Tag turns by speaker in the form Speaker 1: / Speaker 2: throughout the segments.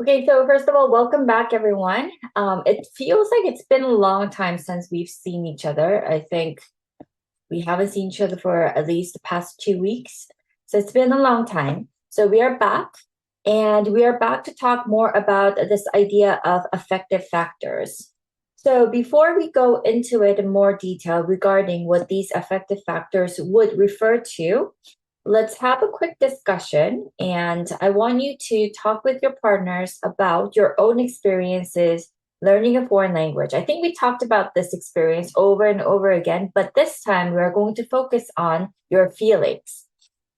Speaker 1: Okay, so first of all, welcome back, everyone. It feels like it's been a long time since we've seen each other. I think we haven't seen each other for at least the past 2 weeks. So it's been a long time. So we are back, and we are back to talk more about this idea of affective factors. So before we go into it in more detail regarding what these affective factors would refer to, let's have a quick discussion. And I want you to talk with your partners about your own experiences learning a foreign language. I think we talked about this experience over and over again, but this time we're going to focus on your feelings.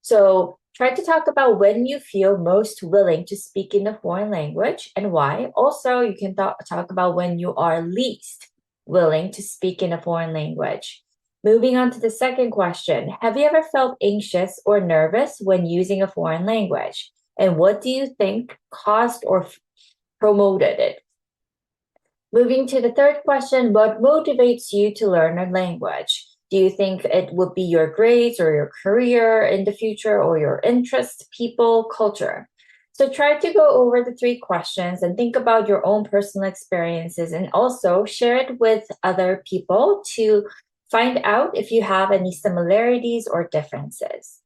Speaker 1: So try to talk about when you feel most willing to speak in a foreign language and why. Also, you can talk about when you are least willing to speak in a foreign language. Moving on to the second question. Have you ever felt anxious or nervous when using a foreign language? And what do you think caused or promoted it? Moving to the third question, what motivates you to learn a language? Do you think it would be your grades or your career in the future or your interests, people, culture? So try to go over the three questions and think about your own personal experiences and also share it with other people to find out if you have any similarities or differences.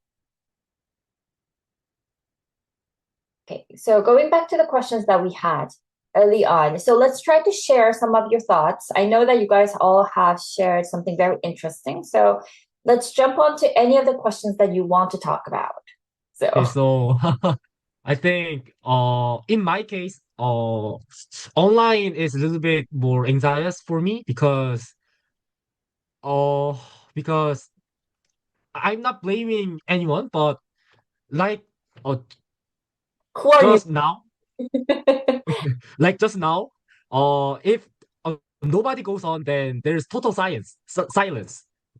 Speaker 1: Okay, so going back to the questions that we had early on. So let's try to share some of your thoughts. I know that you guys all have shared something very interesting. So let's jump on to any of the questions that you want to talk about. So,
Speaker 2: Okay, so I think in my case online is a little bit more anxious for me uh because I'm not blaming anyone, but like uh,
Speaker 1: who are you?
Speaker 2: just now just now if nobody goes on, then there's total silence.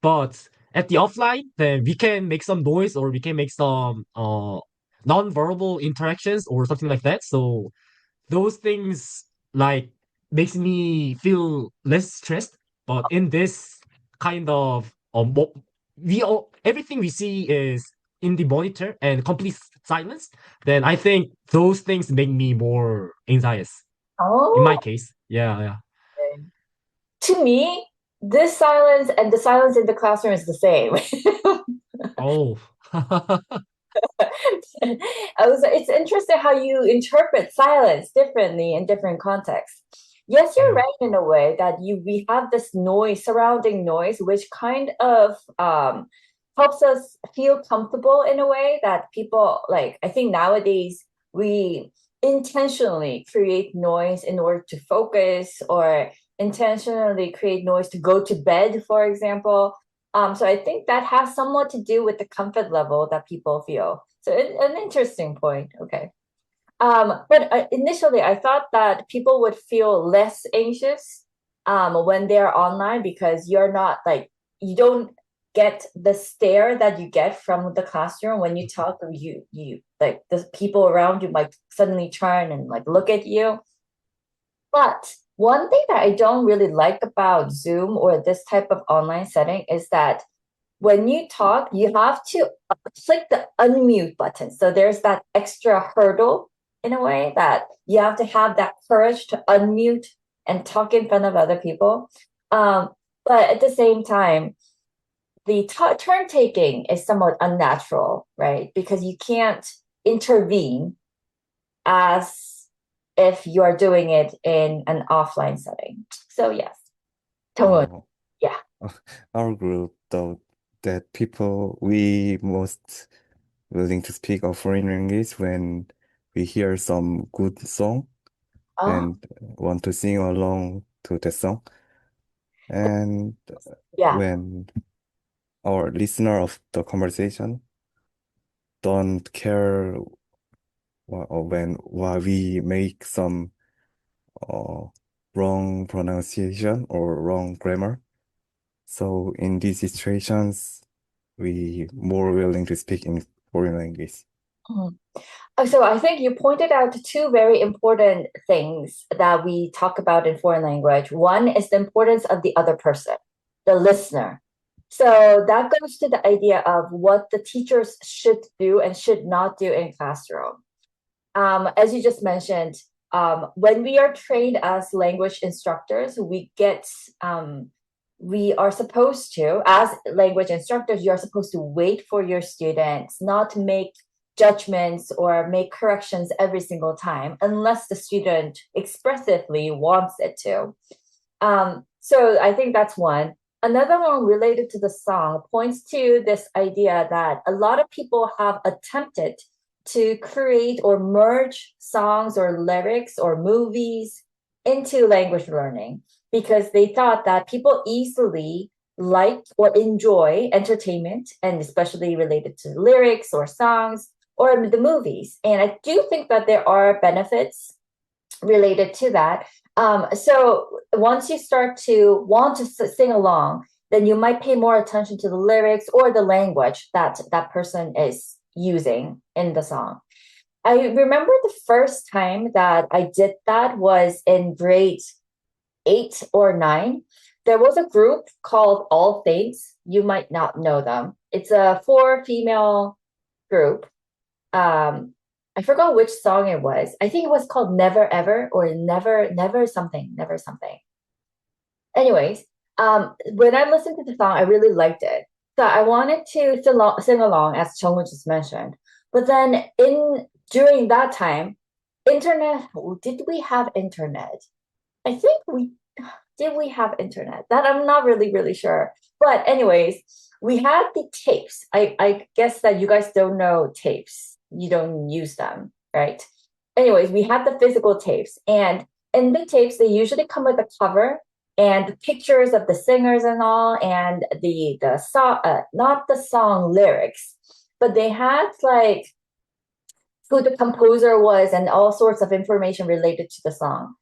Speaker 2: But at the offline, then we can make some noise, or we can make some non-verbal interactions or something like that. So those things like makes me feel less stressed. But in this kind of we all everything we see is in the monitor and complete silence, then I think those things make me more anxious in
Speaker 1: Oh,
Speaker 2: my case. Yeah, yeah.
Speaker 1: to me, this silence and the silence in the classroom is the same.
Speaker 2: Oh.
Speaker 1: It's interesting how you interpret silence differently in different contexts. Yes, you're
Speaker 2: Yeah.
Speaker 1: right in a way that we have this noise, surrounding noise, which kind of helps us feel comfortable in a way that people like. I think nowadays we intentionally create noise in order to focus or intentionally create noise to go to bed, for example. So I think that has somewhat to do with the comfort level that people feel. So an interesting point. Okay. But initially, I thought that people would feel less anxious when they're online because you're not like you don't get the stare that you get from the classroom when you talk. Or you like the people around you might suddenly turn and like look at you. But one thing that I don't really like about Zoom or this type of online setting is that when you talk, you have to click the unmute button. So there's that extra hurdle in a way that you have to have that courage to unmute and talk in front of other people. Um, but at the same time, the turn taking is somewhat unnatural, right? Because you can't intervene as if you're doing it in an offline setting. So yes, tone,
Speaker 3: Oh,
Speaker 1: yeah.
Speaker 3: our group thought that people we most willing to speak a foreign language when we hear some good song
Speaker 1: Oh,
Speaker 3: and want to sing along to the song. And
Speaker 1: yeah.
Speaker 3: when our listener of the conversation don't care or when while we make some uh, wrong pronunciation or wrong grammar. So in these situations, we more willing to speak in foreign language.
Speaker 1: Mhm. So I think you pointed out two very important things that we talk about in foreign language. One is the importance of the other person, the listener. So that goes to the idea of what the teachers should do and should not do in classroom. As you just mentioned, when we are trained as language instructors, we are supposed to, as language instructors, you are supposed to wait for your students, not make judgments or make corrections every single time unless the student expressively wants it to. So I think that's one. Another one related to the song points to this idea that a lot of people have attempted to create or merge songs or lyrics or movies into language learning because they thought that people easily like or enjoy entertainment, and especially related to lyrics or songs or the movies. And I do think that there are benefits related to that. So once you start to want to sing along, then you might pay more attention to the lyrics or the language that that person is using in the song. I remember the first time that I did that was in grade 8 or 9. There was a group called All Saints. You might not know them. It's a 4 female group. I forgot which song it was. I think it was called Never Ever or Never Something, Never Something. Anyways, when I listened to the song, I really liked it. So I wanted to sing along, as Chungwoo just mentioned. But then during that time, did we have internet? I think we have internet? That I'm not really sure. But anyways, we had the tapes. I guess that you guys don't know tapes. You don't use them, right? Anyways, we had the physical tapes, and in the tapes, they usually come with a cover and pictures of the singers and all, and the song, not the song lyrics, but they had like who the composer was and all sorts of information related to the song.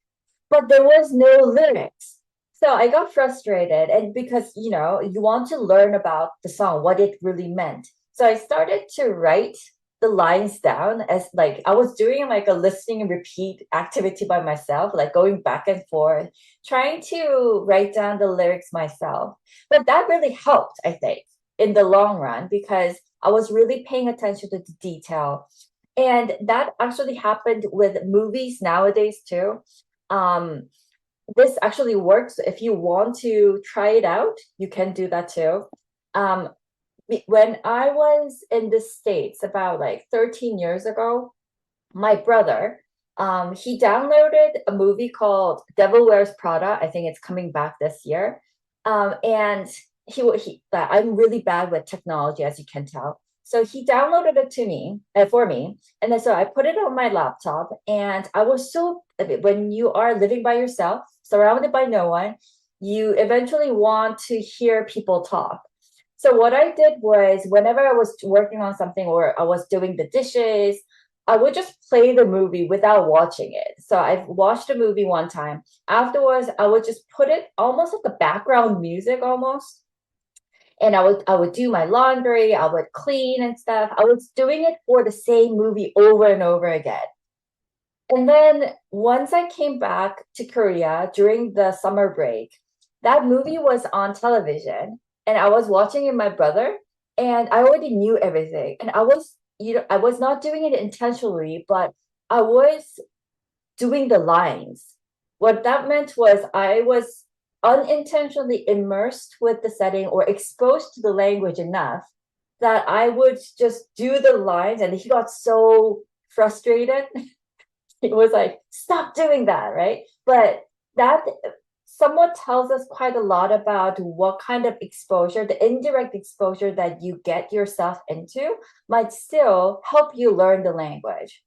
Speaker 1: But there was no lyrics. So I got frustrated, and because you want to learn about the song, what it really meant. So I started to write the lines down as like I was doing like a listening and repeat activity by myself, like going back and forth, trying to write down the lyrics myself. But that really helped, I think, in the long run because I was really paying attention to the detail. And that actually happened with movies nowadays too. Um, this actually works. If you want to try it out, you can do that too. Um, when I was in the States about like 13 years ago, my brother, he downloaded a movie called Devil Wears Prada. I think it's coming back this year. And I'm really bad with technology, as you can tell. So he downloaded it to me for me, and then so I put it on my laptop. And I was so when you are living by yourself, surrounded by no one, you eventually want to hear people talk. So what I did was whenever I was working on something or I was doing the dishes, I would just play the movie without watching it. So I've watched a movie one time. Afterwards, I would just put it almost like a background music almost. And I would do my laundry, I would clean and stuff. I was doing it for the same movie over and over again. And then once I came back to Korea during the summer break, that movie was on television and I was watching it with my brother and I already knew everything. And I was not doing it intentionally, but I was doing the lines. What that meant was I was unintentionally immersed with the setting or exposed to the language enough that I would just do the lines and he got so frustrated. He was like, stop doing that, right? But that somewhat tells us quite a lot about what kind of exposure, the indirect exposure that you get yourself into might still help you learn the language.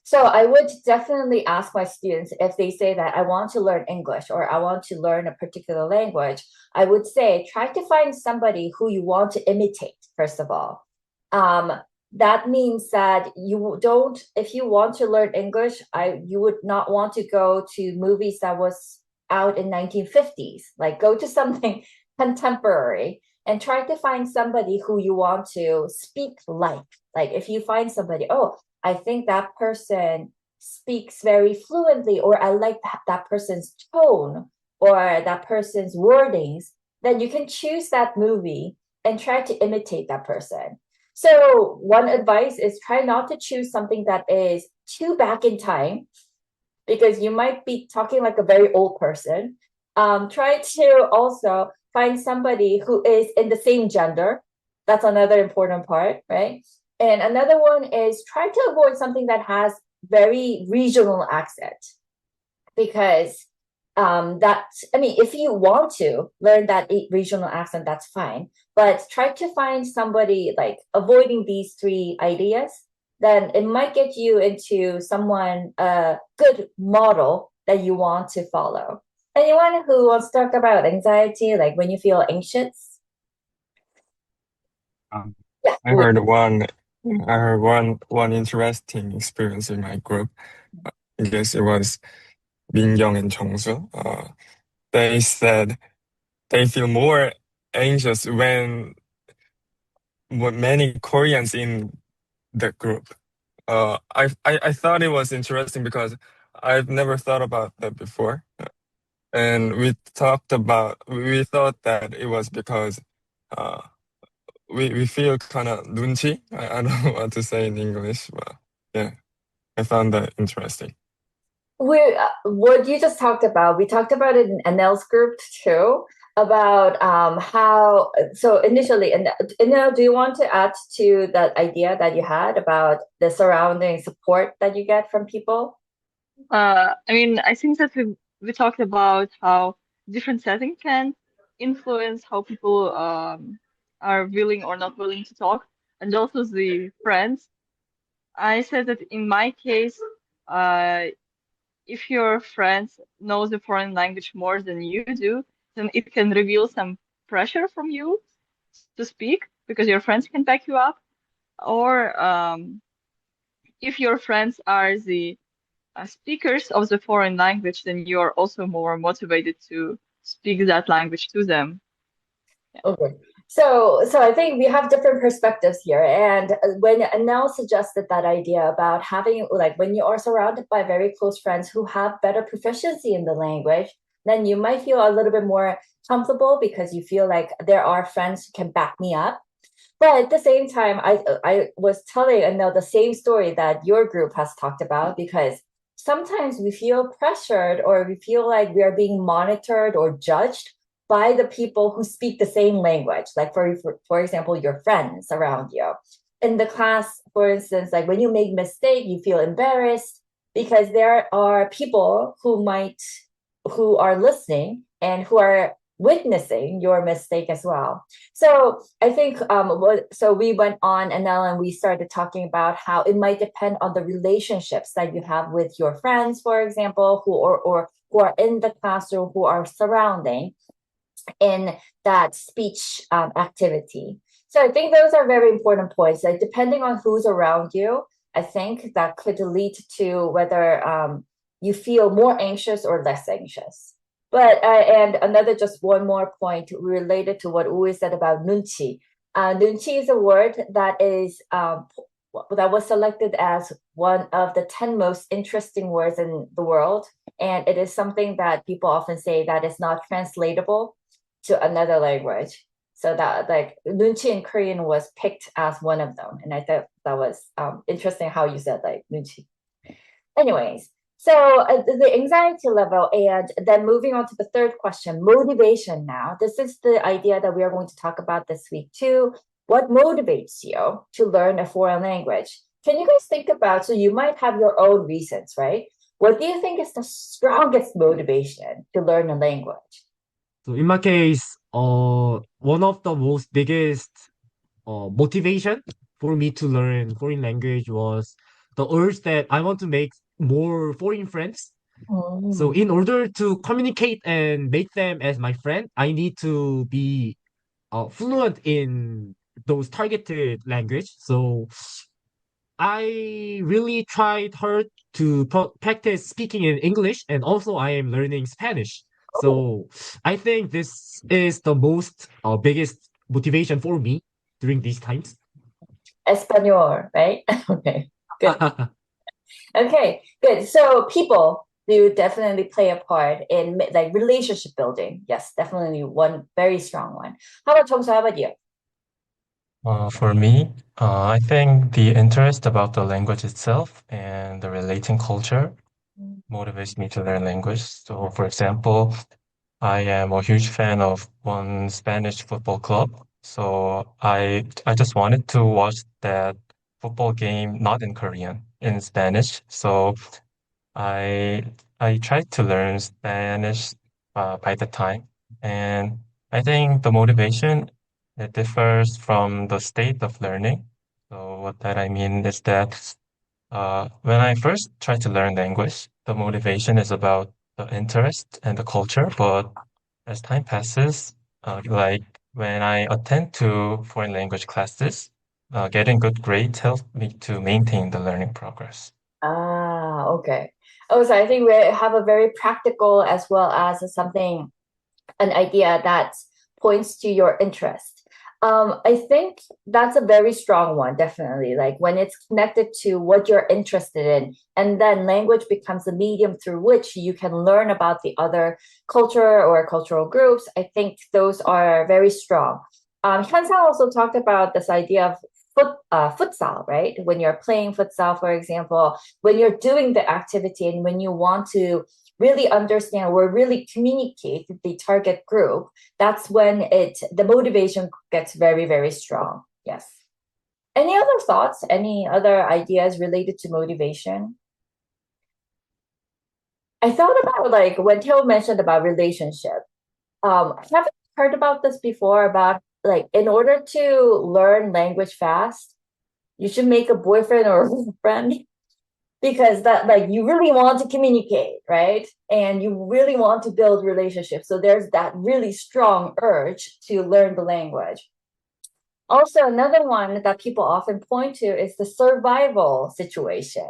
Speaker 1: So I would definitely ask my students if they say that I want to learn English or I want to learn a particular language, I would say try to find somebody who you want to imitate, first of all. That means that if you want to learn English, you would not want to go to movies that was out in 1950s. Like go to something contemporary and try to find somebody who you want to speak like. Like if you find somebody, oh, I think that person speaks very fluently, or I like that person's tone or that person's wordings, then you can choose that movie and try to imitate that person. So one advice is try not to choose something that is too back in time because you might be talking like a very old person. Try to also find somebody who is in the same gender. That's another important part, right? And another one is try to avoid something that has very regional accent, because that, I mean, if you want to learn that regional accent, that's fine, but try to find somebody like avoiding these three ideas, then it might get you into someone, a good model that you want to follow. Anyone who wants to talk about anxiety, like when you feel anxious?
Speaker 4: Um,
Speaker 1: Yeah.
Speaker 4: I heard one interesting experience in my group. I guess it was Minyoung and Chongsu. They said they feel more anxious when many Koreans in the group. I thought it was interesting because I've never thought about that before. And we thought that it was because uh, we feel kind of 눈치. I don't know what to say in English, but yeah, I found that interesting.
Speaker 1: We what you just talked about, we talked about it in Anel's group too, about how, so initially, and Anel, do you want to add to that idea that you had about the surrounding support that you get from people?
Speaker 5: I mean, I think that we talked about how different setting can influence how people are willing or not willing to talk, and also the friends. I said that in my case, uh, if your friends knows the foreign language more than you do, then it can reveal some pressure from you to speak because your friends can back you up. Or if your friends are the speakers of the foreign language, then you are also more motivated to speak that language to them.
Speaker 1: Okay. So I think we have different perspectives here. And when Anel suggested that idea about having, like, when you are surrounded by very close friends who have better proficiency in the language, then you might feel a little bit more comfortable because you feel like there are friends who can back me up. But at the same time, I was telling Anel the same story that your group has talked about, because sometimes we feel pressured or we feel like we are being monitored or judged by the people who speak the same language, like for example, your friends around you. In the class, for instance, like when you make mistake, you feel embarrassed because there are people who are listening and who are witnessing your mistake as well. So I think so we went on, and we started talking about how it might depend on the relationships that you have with your friends, for example, or who are in the classroom, who are surrounding in that speech activity. So I think those are very important points. Like depending on who's around you, I think that could lead to whether you feel more anxious or less anxious. But and another, just one more point related to what Uwe said about nunchi. Nunchi is a word that is that was selected as one of the 10 most interesting words in the world, and it is something that people often say that is not translatable to another language. So that, like, nunchi in Korean was picked as one of them, and I thought that was interesting how you said like nunchi. Anyways, so the anxiety level, and then moving on to the third question, motivation. Now, this is the idea that we are going to talk about this week too. What motivates you to learn a foreign language? Can you guys think about? So you might have your own reasons, right? What do you think is the strongest motivation to learn a language?
Speaker 2: So in my case, one of the most biggest motivation for me to learn foreign language was the urge that I want to make more foreign friends. So
Speaker 1: Mm.
Speaker 2: in order to communicate and make them as my friend, I need to be fluent in those targeted language. So I really tried hard to practice speaking in English, and also I am learning Spanish.
Speaker 1: Oh,
Speaker 2: So I think this is the most biggest motivation for me during these times.
Speaker 1: Espanol, right? Okay, good. Okay, good. So people do definitely play a part in like relationship building. Yes, definitely one very strong one. How about Chongso? How about you?
Speaker 6: For me, I think the interest about the language itself and the relating culture motivates me to learn language. So, for example, I am a huge fan of one Spanish football club. So I just wanted to watch that football game not in Korean, in Spanish. So I I tried to learn Spanish by the time, and I think the motivation it differs from the state of learning. So what that I mean is that when I first tried to learn language, the motivation is about the interest and the culture. But as time passes, like when I attend to foreign language classes, getting good grades helps me to maintain the learning progress.
Speaker 1: Ah, okay. Oh, so I think we have a very practical as well as something, an idea that points to your interest. I think that's a very strong one, definitely. Like when it's connected to what you're interested in, and then language becomes a medium through which you can learn about the other culture or cultural groups. I think those are very strong. Hyun-sang also talked about this idea of futsal, right? When you're playing futsal, for example, when you're doing the activity and when you want to really understand or really communicate with the target group, that's when the motivation gets very, very strong. Yes. Any other thoughts? Any other ideas related to motivation? I thought about like when Theo mentioned about relationship. I haven't heard about this before about like in order to learn language fast, you should make a boyfriend or a girlfriend because that like you really want to communicate, right? And you really want to build relationships. So there's that really strong urge to learn the language. Also, another one that people often point to is the survival situation.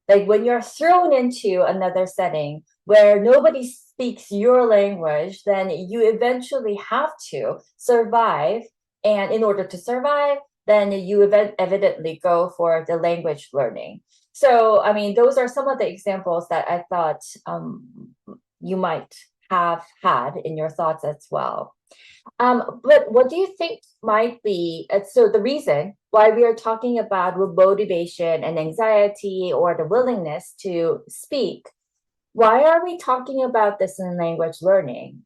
Speaker 1: Like when you're thrown into another setting where nobody speaks your language, then you eventually have to survive. And in order to survive, then you evidently go for the language learning. So, I mean, those are some of the examples that I thought you might have had in your thoughts as well. But what do you think might be so the reason why we are talking about motivation and anxiety or the willingness to speak? Why are we talking about this in language learning?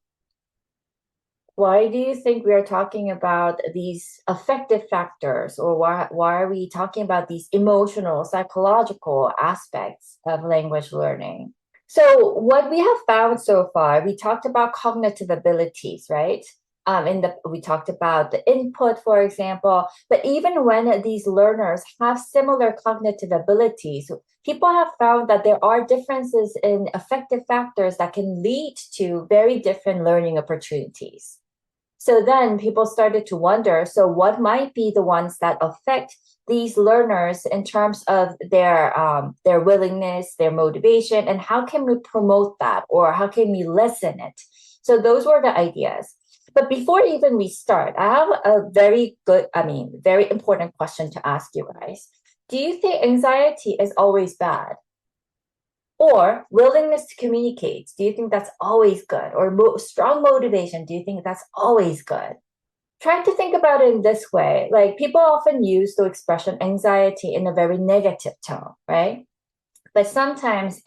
Speaker 1: Why do you think we are talking about these affective factors, or why are we talking about these emotional, psychological aspects of language learning? So what we have found so far, we talked about cognitive abilities, right? We talked about the input, for example, but even when these learners have similar cognitive abilities, people have found that there are differences in affective factors that can lead to very different learning opportunities. So then people started to wonder, so what might be the ones that affect these learners in terms of their willingness, their motivation, and how can we promote that or how can we lessen it? So those were the ideas. But before even we start, I have a very important question to ask you guys. Do you think anxiety is always bad? Or willingness to communicate, do you think that's always good? Or strong motivation, do you think that's always good? Try to think about it in this way. Like people often use the expression anxiety in a very negative tone, right? But sometimes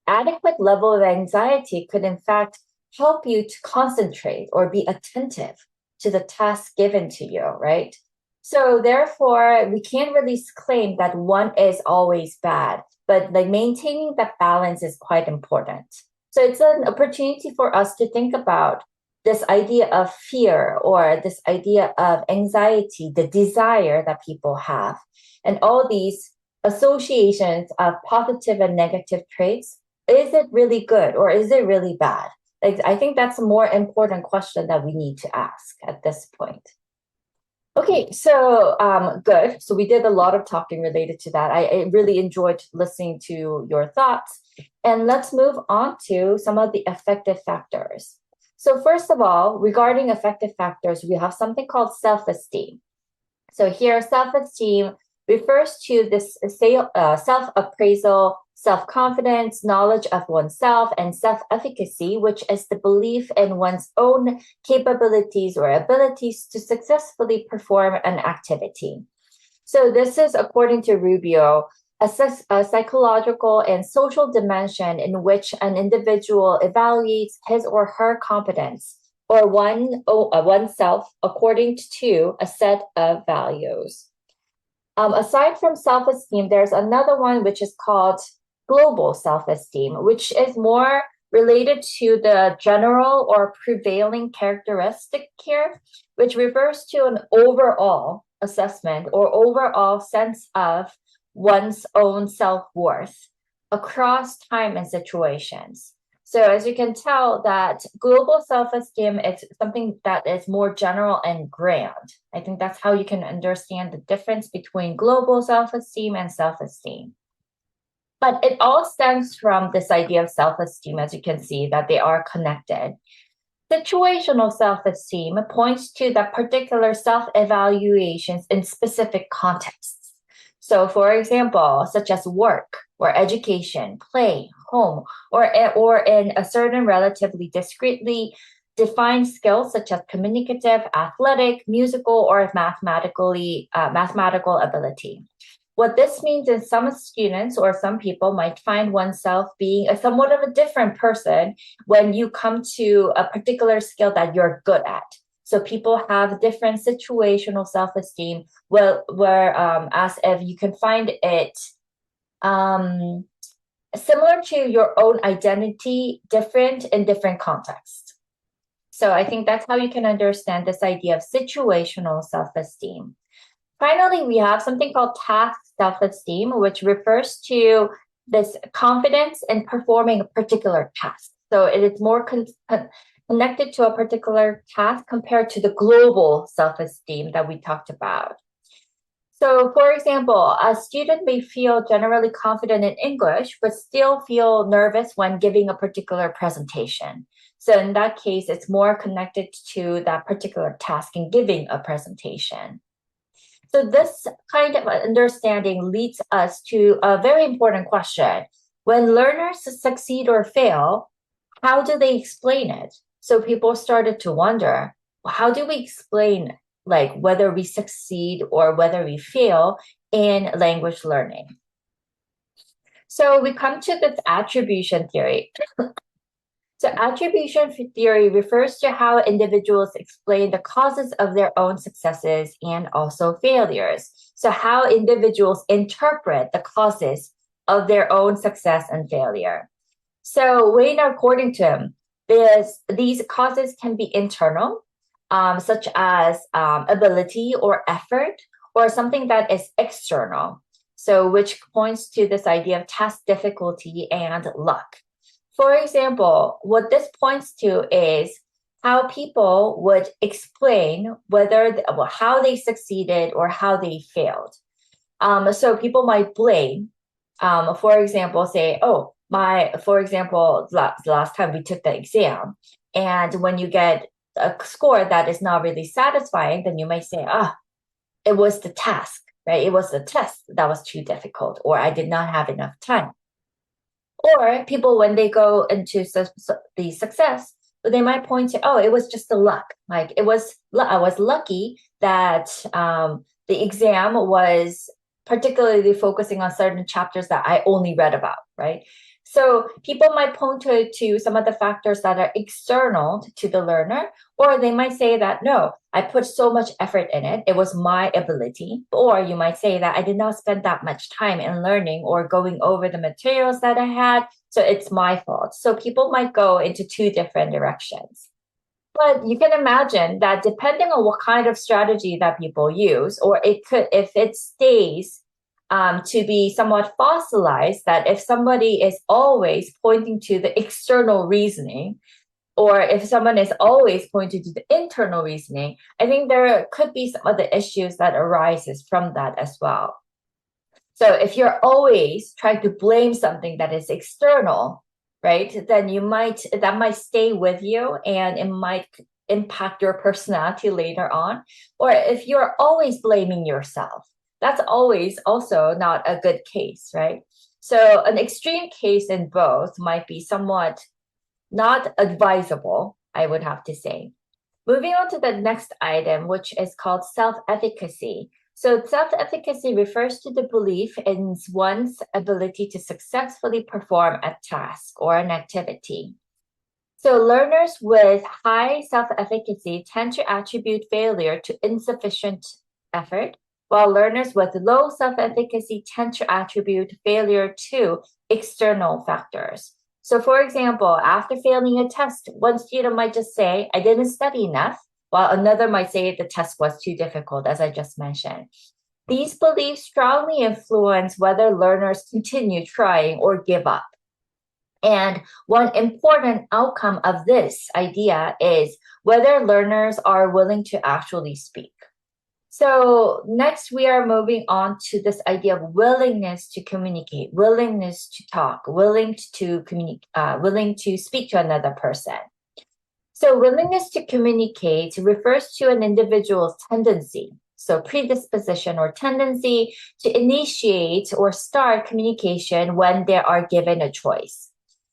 Speaker 1: adequate level of anxiety could in fact help you to concentrate or be attentive to the task given to you, right? So therefore, we can't really claim that one is always bad, but like maintaining that balance is quite important. So it's an opportunity for us to think about this idea of fear or this idea of anxiety, the desire that people have, and all these associations of positive and negative traits. Is it really good or is it really bad? Like, I think that's a more important question that we need to ask at this point. Okay, so good. So we did a lot of talking related to that. I really enjoyed listening to your thoughts. And let's move on to some of the affective factors. So first of all, regarding affective factors, we have something called self-esteem. So here, self-esteem refers to this self-appraisal, self-confidence, knowledge of oneself, and self-efficacy, which is the belief in one's own capabilities or abilities to successfully perform an activity. So this is, according to Rubio, a psychological and social dimension in which an individual evaluates his or her competence or oneself according to a set of values. Aside from self-esteem, there's another one which is called global self-esteem, which is more related to the general or prevailing characteristic here, which refers to an overall assessment or overall sense of one's own self-worth across time and situations. So as you can tell, that global self-esteem is something that is more general and grand. I think that's how you can understand the difference between global self-esteem and self-esteem. But it all stems from this idea of self-esteem, as you can see, that they are connected. Situational self-esteem points to the particular self-evaluations in specific contexts. So, for example, such as work or education, play, home, or in a certain relatively discretely defined skills such as communicative, athletic, musical, or mathematical ability. What this means is some students or some people might find oneself being somewhat of a different person when you come to a particular skill that you're good at. So people have different situational self-esteem where as if you can find it similar to your own identity, different in different contexts. So I think that's how you can understand this idea of situational self-esteem. Finally, we have something called task self-esteem, which refers to this confidence in performing a particular task. So it is more connected to a particular task compared to the global self-esteem that we talked about. So, for example, a student may feel generally confident in English, but still feel nervous when giving a particular presentation. So in that case, it's more connected to that particular task in giving a presentation. So this kind of understanding leads us to a very important question. When learners succeed or fail, how do they explain it? So people started to wonder, how do we explain like whether we succeed or whether we fail in language learning? So we come to this attribution theory. So attribution theory refers to how individuals explain the causes of their own successes and also failures. So how individuals interpret the causes of their own success and failure. So Wayne, according to him, these causes can be internal, such as ability or effort, or something that is external. So which points to this idea of task difficulty and luck. For example, what this points to is how people would explain how they succeeded or how they failed. So people might blame, for example, say, oh, last time we took the exam, and when you get a score that is not really satisfying, then you might say, it was the task, right? It was the test that was too difficult, or I did not have enough time. Or people, when they go into the success, they might point to, it was just the luck. Like I was lucky that the exam was particularly focusing on certain chapters that I only read about, right? So people might point to some of the factors that are external to the learner, or they might say that, no, I put so much effort in it. It was my ability. Or you might say that I did not spend that much time in learning or going over the materials that I had. So it's my fault. So people might go into two different directions. But you can imagine that depending on what kind of strategy that people use, or it could, if it stays to be somewhat fossilized, that if somebody is always pointing to the external reasoning, or if someone is always pointing to the internal reasoning, I think there could be some other issues that arises from that as well. So if you're always trying to blame something that is external, right, then that might stay with you and it might impact your personality later on. Or if you're always blaming yourself, that's always also not a good case, right? So an extreme case in both might be somewhat not advisable, I would have to say. Moving on to the next item, which is called self-efficacy. So self-efficacy refers to the belief in one's ability to successfully perform a task or an activity. So learners with high self-efficacy tend to attribute failure to insufficient effort, while learners with low self-efficacy tend to attribute failure to external factors. So for example, after failing a test, one student might just say, I didn't study enough, while another might say the test was too difficult, as I just mentioned. These beliefs strongly influence whether learners continue trying or give up. And one important outcome of this idea is whether learners are willing to actually speak. So next we are moving on to this idea of willingness to communicate, willingness to talk, willing to speak to another person. So willingness to communicate refers to an individual's tendency, so predisposition or tendency to initiate or start communication when they are given a choice.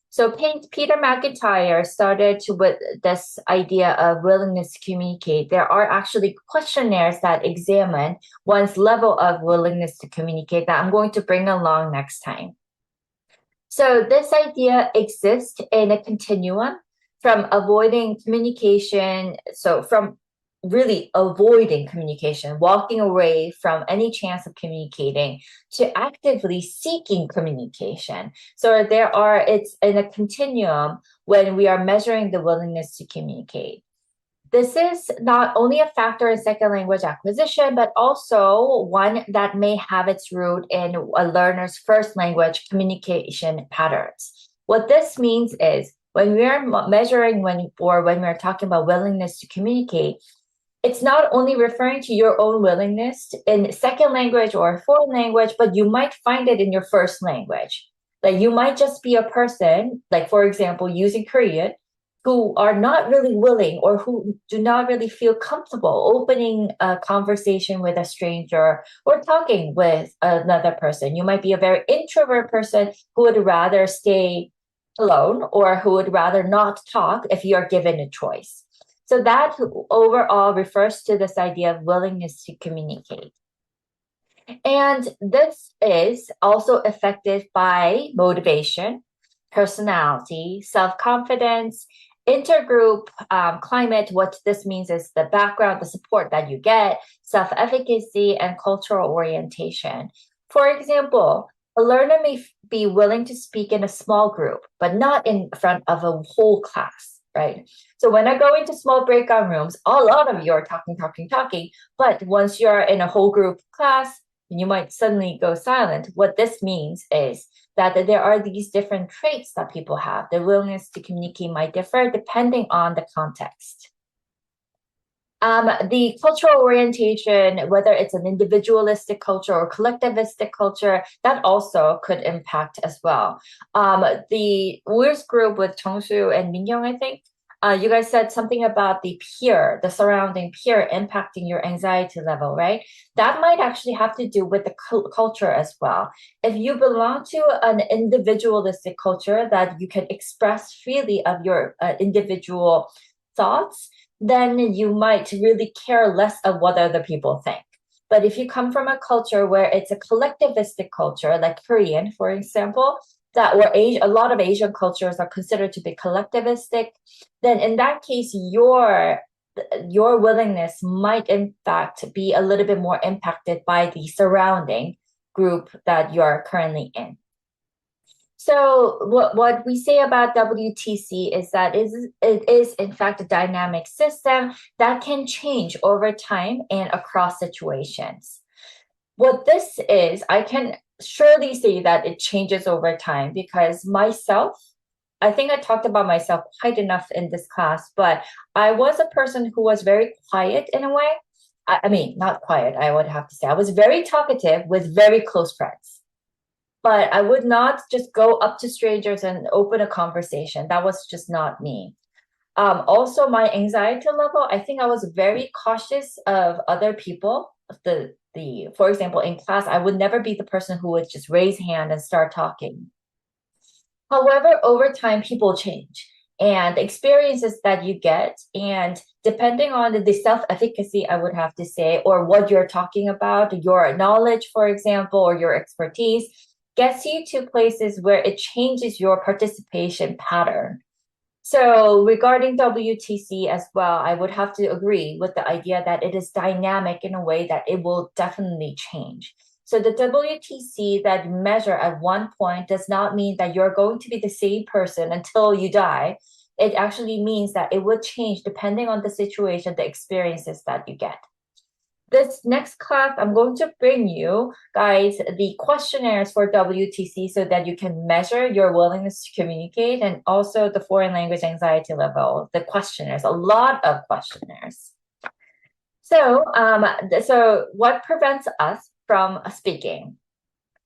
Speaker 1: So Peter McIntyre started with this idea of willingness to communicate. There are actually questionnaires that examine one's level of willingness to communicate that I'm going to bring along next time. So this idea exists in a continuum from avoiding communication, so from really avoiding communication, walking away from any chance of communicating, to actively seeking communication. So it's in a continuum when we are measuring the willingness to communicate. This is not only a factor in second language acquisition, but also one that may have its root in a learner's first language communication patterns. What this means is when we are measuring when we're talking about willingness to communicate, it's not only referring to your own willingness in second language or foreign language, but you might find it in your first language. Like you might just be a person, like for example, using Korean, who are not really willing or who do not really feel comfortable opening a conversation with a stranger or talking with another person. You might be a very introvert person who would rather stay alone or who would rather not talk if you are given a choice. So that overall refers to this idea of willingness to communicate. And this is also affected by motivation, personality, self-confidence, intergroup climate. What this means is the background, the support that you get, self-efficacy, and cultural orientation. For example, a learner may be willing to speak in a small group, but not in front of a whole class, right? So when I go into small breakout rooms, a lot of you are talking, but once you're in a whole group class, you might suddenly go silent. What this means is that there are these different traits that people have. Their willingness to communicate might differ depending on the context. The cultural orientation, whether it's an individualistic culture or collectivistic culture, that also could impact as well. The Weir's group with Chongsu and Minyoung, I think, you guys said something about the surrounding peer impacting your anxiety level, right? That might actually have to do with the culture as well. If you belong to an individualistic culture that you can express freely of your individual thoughts, then you might really care less of what other people think. But if you come from a culture where it's a collectivistic culture, like Korean, for example, a lot of Asian cultures are considered to be collectivistic, then in that case, your willingness might in fact be a little bit more impacted by the surrounding group that you're currently in. So what we say about WTC is that it is in fact a dynamic system that can change over time and across situations. What this is, I can surely say that it changes over time because myself, I think I talked about myself quite enough in this class, but I was a person who was very quiet in a way. I mean, not quiet, I would have to say. I was very talkative with very close friends. But I would not just go up to strangers and open a conversation. That was just not me. Also, my anxiety level, I think I was very cautious of other people. For example, in class, I would never be the person who would just raise hand and start talking. However, over time, people change. and experiences that you get. And depending on the self-efficacy, I would have to say, or what you're talking about, your knowledge, for example, or your expertise, gets you to places where it changes your participation pattern. So regarding WTC as well, I would have to agree with the idea that it is dynamic in a way that it will definitely change. So the WTC that you measure at one point does not mean that you're going to be the same person until you die. It actually means that it would change depending on the situation, the experiences that you get. This next class, I'm going to bring you guys the questionnaires for WTC so that you can measure your willingness to communicate, and also the foreign language anxiety level, the questionnaires, a lot of questionnaires. So what prevents us from speaking,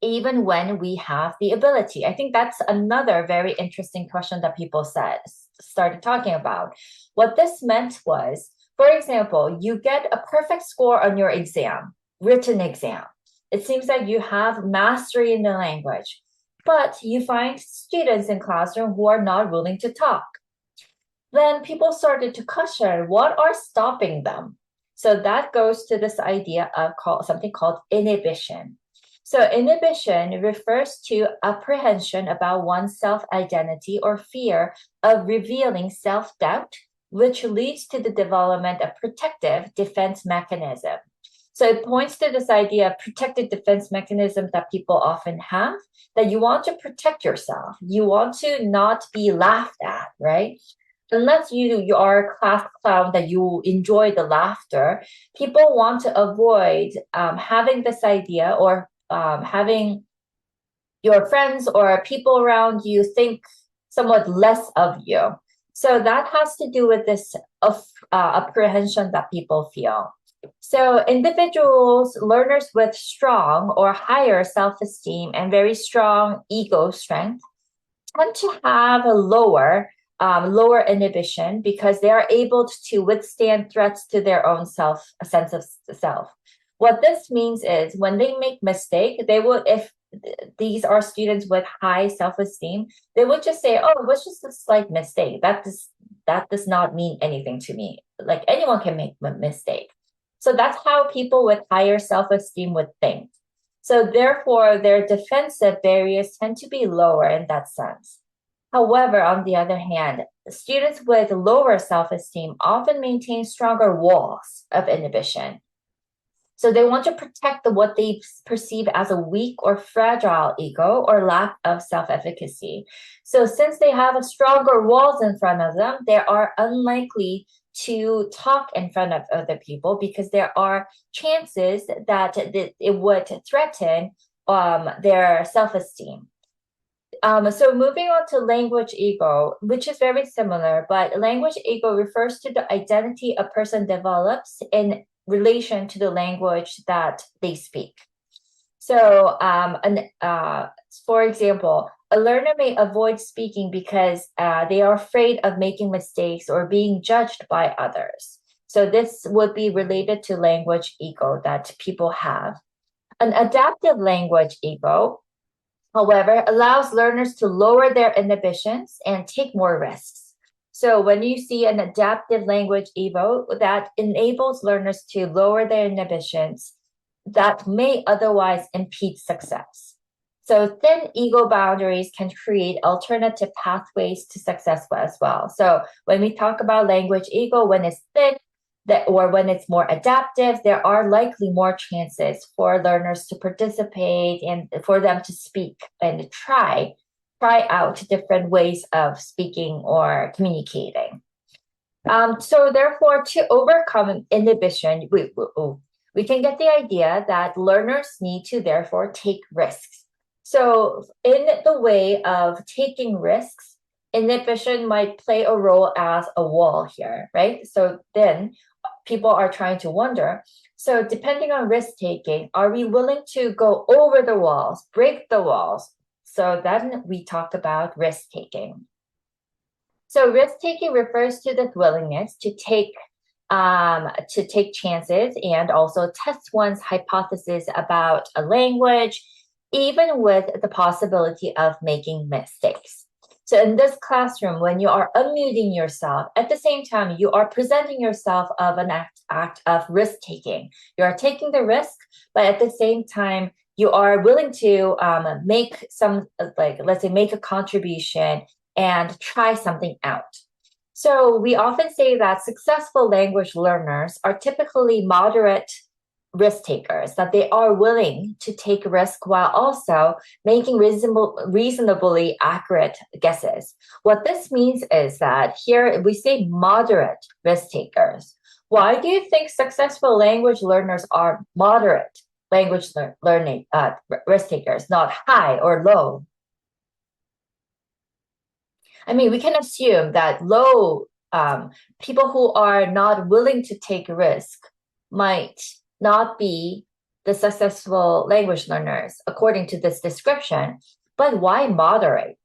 Speaker 1: even when we have the ability? I think that's another very interesting question that people started talking about. What this meant was, for example, you get a perfect score on your exam, written exam. It seems like you have mastery in the language, but you find students in classroom who are not willing to talk. Then people started to question what are stopping them. So that goes to this idea of something called inhibition. So inhibition refers to apprehension about one's self-identity or fear of revealing self-doubt, which leads to the development of protective defense mechanism. So it points to this idea of protective defense mechanism that people often have, that you want to protect yourself. You want to not be laughed at, right? Unless you are a class clown that you enjoy the laughter, people want to avoid having this idea, or having your friends or people around you think somewhat less of you. So that has to do with this apprehension that people feel. So individuals, learners with strong or higher self-esteem and very strong ego strength tend to have a lower inhibition because they are able to withstand threats to their own sense of self. What this means is when they make mistake, they will, if these are students with high self-esteem, they would just say, oh, it was just a slight mistake. That does not mean anything to me. Like, anyone can make a mistake. So that's how people with higher self-esteem would think. So therefore, their defensive barriers tend to be lower in that sense. However, on the other hand, students with lower self-esteem often maintain stronger walls of inhibition. So they want to protect what they perceive as a weak or fragile ego or lack of self-efficacy. So since they have a stronger walls in front of them, they are unlikely to talk in front of other people because there are chances that it would threaten their self-esteem. So moving on to language ego, which is very similar, but language ego refers to the identity a person develops in relation to the language that they speak. So, for example, a learner may avoid speaking because they are afraid of making mistakes or being judged by others. So this would be related to language ego that people have. An adaptive language ego, however, allows learners to lower their inhibitions and take more risks. So when you see an adaptive language ego, that enables learners to lower their inhibitions that may otherwise impede success. So thin ego boundaries can create alternative pathways to success as well. So when we talk about language ego, when it's thin, or when it's more adaptive, there are likely more chances for learners to participate and for them to speak and try out different ways of speaking or communicating. So therefore, to overcome inhibition, we can get the idea that learners need to therefore take risks. So in the way of taking risks, inhibition might play a role as a wall here, right? So then people are trying to wonder, so depending on risk taking, are we willing to go over the walls, break the walls? So then we talk about risk taking. So risk taking refers to the willingness to take chances and also test one's hypothesis about a language, even with the possibility of making mistakes. So in this classroom, when you are unmuting yourself, at the same time, you are presenting yourself of an act of risk taking. You are taking the risk, but at the same time, you are willing to make some, like, let's say, make a contribution and try something out. So we often say that successful language learners are typically moderate risk takers, that they are willing to take risk while also making reasonably accurate guesses. What this means is that here we say moderate risk takers. Why do you think successful language learners are moderate language learning risk takers, not high or low? I mean, we can assume that low people who are not willing to take risk might not be the successful language learners, according to this description. But why moderate?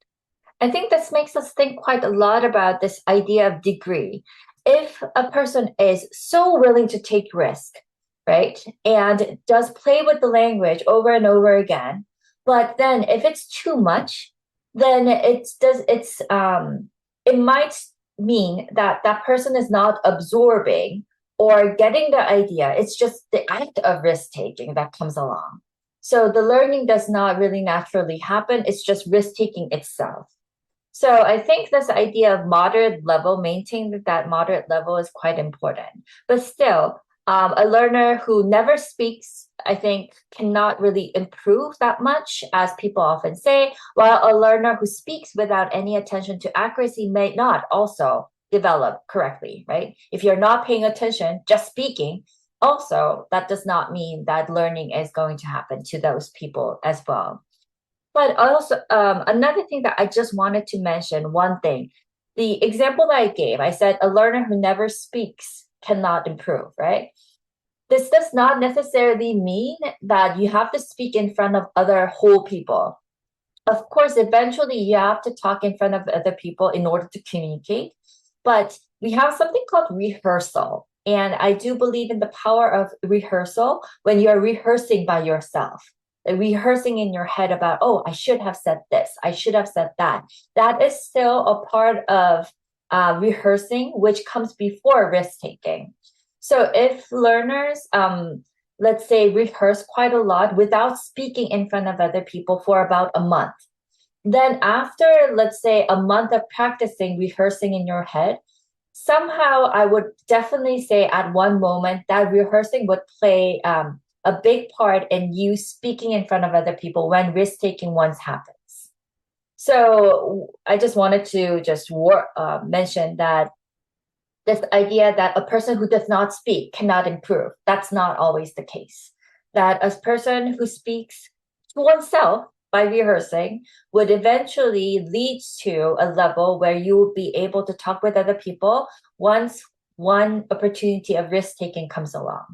Speaker 1: I think this makes us think quite a lot about this idea of degree. If a person is so willing to take risk, right, and does play with the language over and over again, but then if it's too much, then it might mean that that person is not absorbing or getting the idea. It's just the act of risk taking that comes along. So the learning does not really naturally happen. It's just risk taking itself. So I think this idea of moderate level, maintaining that moderate level is quite important. But still, a learner who never speaks, I think, cannot really improve that much, as people often say, while a learner who speaks without any attention to accuracy may not also develop correctly, right? If you're not paying attention, just speaking, also, that does not mean that learning is going to happen to those people as well. But also, another thing that I just wanted to mention, one thing, the example that I gave, I said a learner who never speaks cannot improve, right? This does not necessarily mean that you have to speak in front of other whole people. Of course, eventually you have to talk in front of other people in order to communicate, but we have something called rehearsal. And I do believe in the power of rehearsal when you're rehearsing by yourself. Rehearsing in your head about, oh, I should have said this, I should have said that. That is still a part of rehearsing, which comes before risk taking. So if learners, let's say, rehearse quite a lot without speaking in front of other people for about a month, then after, let's say, a month of practicing rehearsing in your head, somehow I would definitely say at one moment that rehearsing would play a big part in you speaking in front of other people when risk-taking once happens. So I just wanted to just mention that this idea that a person who does not speak cannot improve, that's not always the case. That a person who speaks to oneself by rehearsing would eventually lead to a level where you will be able to talk with other people once one opportunity of risk-taking comes along.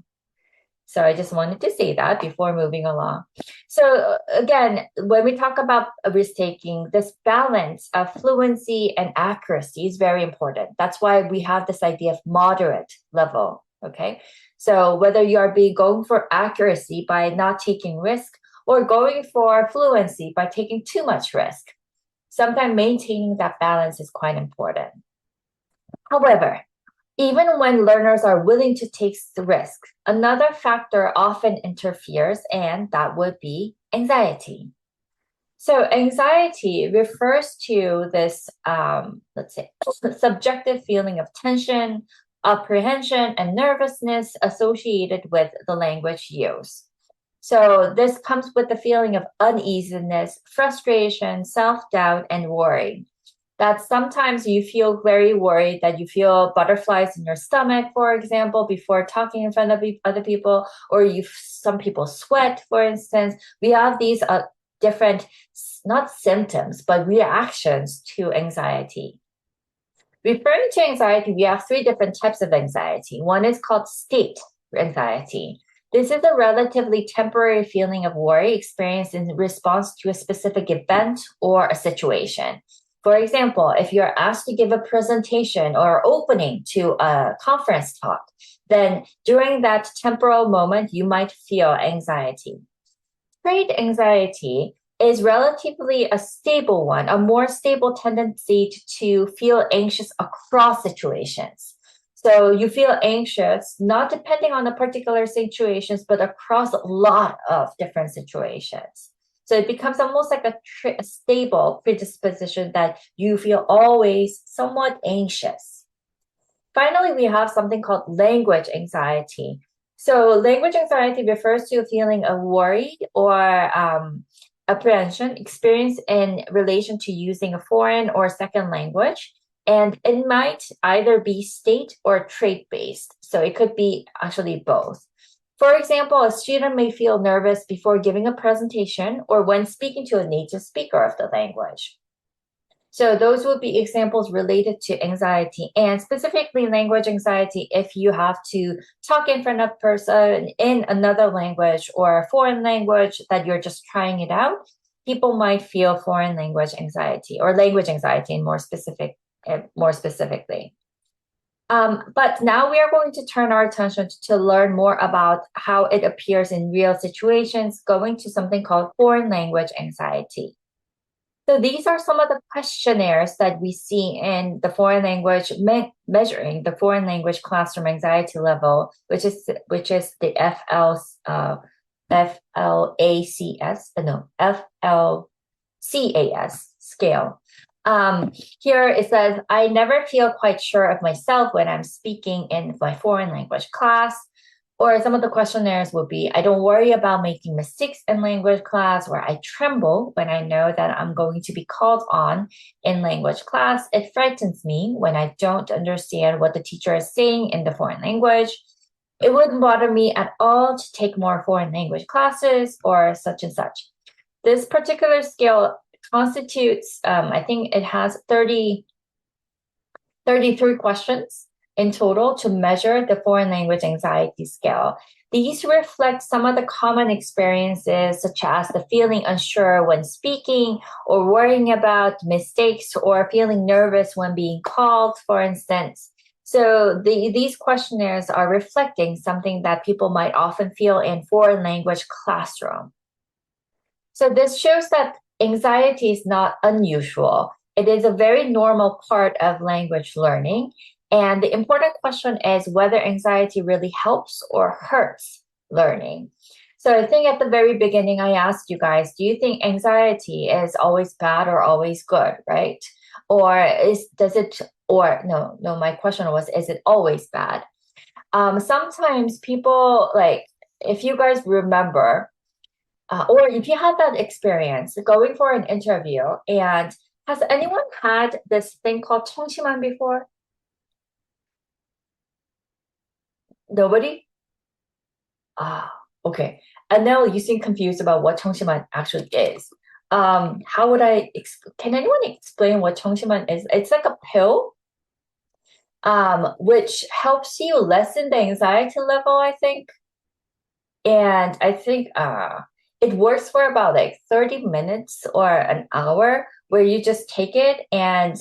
Speaker 1: So I just wanted to say that before moving along. So again, when we talk about risk-taking, this balance of fluency and accuracy is very important. That's why we have this idea of moderate level, okay? So whether you are going for accuracy by not taking risk or going for fluency by taking too much risk, sometimes maintaining that balance is quite important. However, even when learners are willing to take the risk, another factor often interferes, and that would be anxiety. So anxiety refers to this, let's say, subjective feeling of tension, apprehension, and nervousness associated with the language use. So this comes with the feeling of uneasiness, frustration, self-doubt, and worry. That sometimes you feel very worried, that you feel butterflies in your stomach, for example, before talking in front of other people, or some people sweat, for instance. We have these different, not symptoms, but reactions to anxiety. Referring to anxiety, we have three different types of anxiety. One is called state anxiety. This is a relatively temporary feeling of worry experienced in response to a specific event or a situation. For example, if you're asked to give a presentation or opening to a conference talk, then during that temporal moment, you might feel anxiety. Trait anxiety is relatively a stable one, a more stable tendency to feel anxious across situations. So you feel anxious, not depending on the particular situations, but across a lot of different situations. So it becomes almost like a stable predisposition that you feel always somewhat anxious. Finally, we have something called language anxiety. So language anxiety refers to a feeling of worry or apprehension experienced in relation to using a foreign or second language. And it might either be state or trait-based. So it could be actually both. For example, a student may feel nervous before giving a presentation or when speaking to a native speaker of the language. So those would be examples related to anxiety, and specifically language anxiety if you have to talk in front of a person in another language or a foreign language that you're just trying it out. People might feel foreign language anxiety or language anxiety in more specifically. But now we are going to turn our attention to learn more about how it appears in real situations, going to something called foreign language anxiety. So these are some of the questionnaires that we see in the foreign language, measuring the foreign language classroom anxiety level, which is the FLCAS scale. Here it says, I never feel quite sure of myself when I'm speaking in my foreign language class. Or some of the questionnaires would be, I don't worry about making mistakes in language class, or I tremble when I know that I'm going to be called on in language class. It frightens me when I don't understand what the teacher is saying in the foreign language. It wouldn't bother me at all to take more foreign language classes, or such and such. This particular scale constitutes, I think it has 33 questions in total to measure the foreign language anxiety scale. These reflect some of the common experiences, such as the feeling unsure when speaking, or worrying about mistakes, or feeling nervous when being called, for instance. So these questionnaires are reflecting something that people might often feel in foreign language classroom. So this shows that anxiety is not unusual. It is a very normal part of language learning. And the important question is whether anxiety really helps or hurts learning. So I think at the very beginning, I asked you guys, do you think anxiety is always bad or always good, right? Or my question was, is it always bad? Sometimes people, like, if you guys remember, or if you had that experience going for an interview, and has anyone had this thing called 청심환 before? Nobody? Okay. And now you seem confused about what 청심환 actually is. How would can anyone explain what 청심환 is? It's like a pill, which helps you lessen the anxiety level, I think. And I think it works for about like 30 minutes or an hour, where you just take it and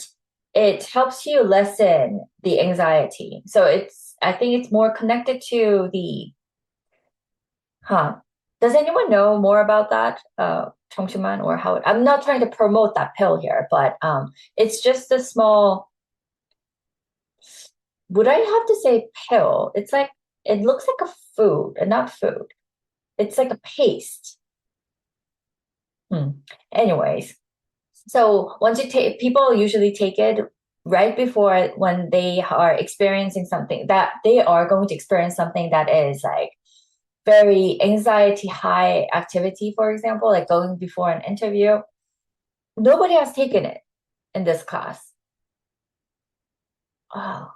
Speaker 1: it helps you lessen the anxiety. So I think it's more connected to does anyone know more about that? 청심환, or how I'm not trying to promote that pill here, but it's just a small, would I have to say pill? It's like, it looks like a food, and not food. It's like a paste. Anyways, so once you take, people usually take it right before, when they are experiencing something that they are going to experience something that is like very anxiety high activity, for example, like going before an interview. Nobody has taken it in this class. Oh,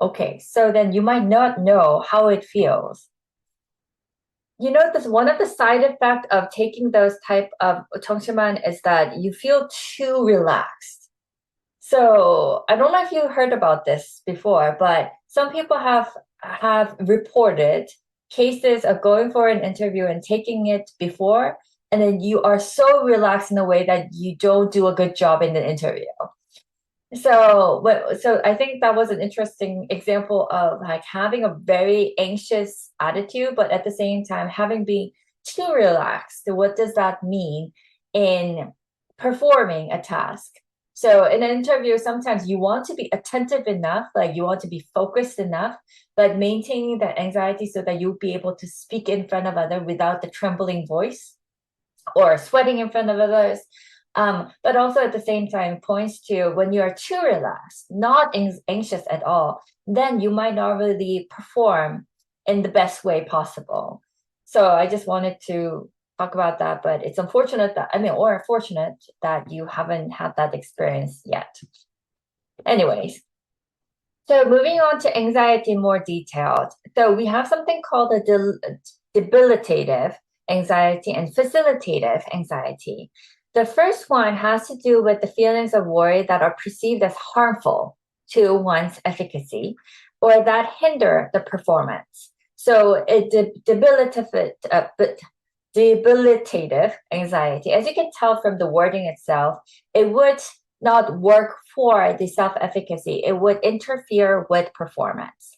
Speaker 1: okay. So then you might not know how it feels. You know, this one of the side effects of taking those type of 청심환 is that you feel too relaxed. So I don't know if you heard about this before, but some people have reported cases of going for an interview and taking it before, and then you are so relaxed in a way that you don't do a good job in the interview. So I think that was an interesting example of like having a very anxious attitude, but at the same time having been too relaxed. So what does that mean? in performing a task. So in an interview, sometimes you want to be attentive enough, like you want to be focused enough, but maintaining that anxiety so that you'll be able to speak in front of others without the trembling voice or sweating in front of others. But also at the same time points to when you are too relaxed, not anxious at all, then you might not really perform in the best way possible. So I just wanted to talk about that, but it's unfortunate that, or fortunate that you haven't had that experience yet. Anyways, so moving on to anxiety more detailed. So we have something called a debilitative anxiety and facilitative anxiety. The first one has to do with the feelings of worry that are perceived as harmful to one's efficacy or that hinder the performance. So a debilitative anxiety, as you can tell from the wording itself, it would not work for the self-efficacy. It would interfere with performance.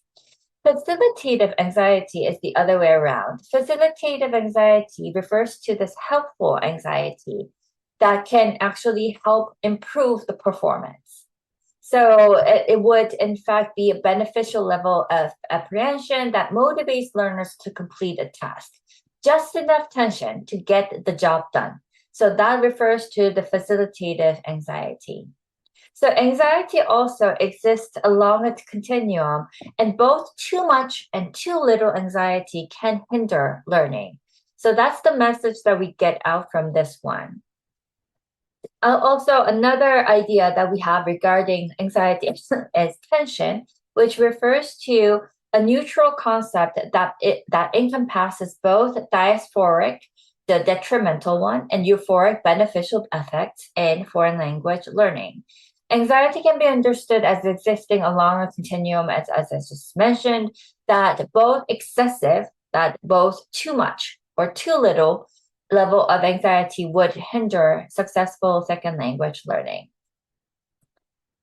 Speaker 1: Facilitative anxiety is the other way around. Facilitative anxiety refers to this helpful anxiety that can actually help improve the performance. So it would, in fact, be a beneficial level of apprehension that motivates learners to complete a task. Just enough tension to get the job done. So that refers to the facilitative anxiety. So anxiety also exists along a continuum, and both too much and too little anxiety can hinder learning. So that's the message that we get out from this one. Also, another idea that we have regarding anxiety is tension, which refers to a neutral concept that encompasses both diaphoric, the detrimental one, and euphoric beneficial effects in foreign language learning. Anxiety can be understood as existing along a continuum, as I just mentioned, that both excessive, that both too much or too little level of anxiety would hinder successful second language learning.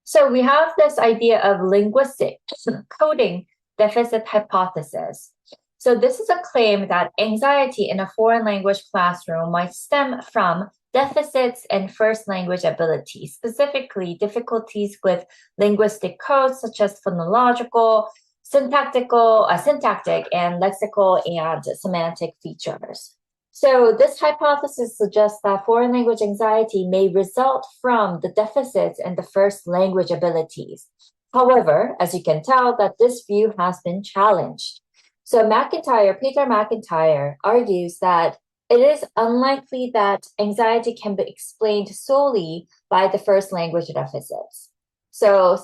Speaker 1: So we have this idea of linguistic coding deficit hypothesis. So this is a claim that anxiety in a foreign language classroom might stem from deficits in first language abilities, specifically difficulties with linguistic codes such as phonological, syntactic, and lexical and semantic features. So this hypothesis suggests that foreign language anxiety may result from the deficits in the first language abilities. However, as you can tell, that this view has been challenged. So Peter McIntyre argues that it is unlikely that anxiety can be explained solely by the first language deficits. So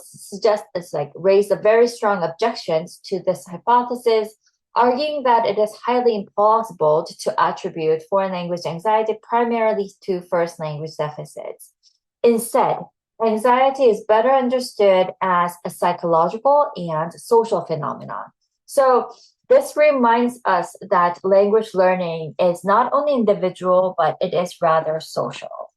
Speaker 1: raised a very strong objections to this hypothesis, arguing that it is highly implausible to attribute foreign language anxiety primarily to first language deficits. Instead, anxiety is better understood as a psychological and social phenomenon. So this reminds us that language learning is not only individual, but it is rather social.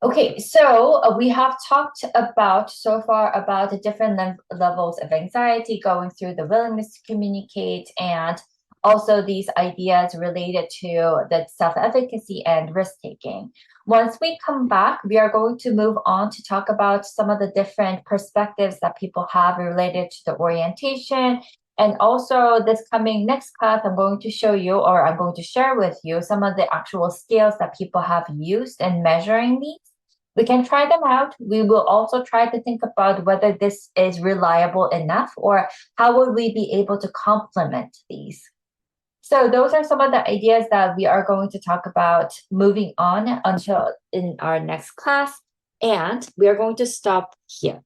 Speaker 1: Okay, so we have talked about so far about the different levels of anxiety, going through the willingness to communicate and also these ideas related to the self-efficacy and risk-taking. Once we come back, we are going to move on to talk about some of the different perspectives that people have related to the orientation. And also this coming next class, I'm going to show you, or I'm going to share with you some of the actual scales that people have used in measuring these. We can try them out. We will also try to think about whether this is reliable enough or how would we be able to complement these. So those are some of the ideas that we are going to talk about moving on until in our next class. And we are going to stop here.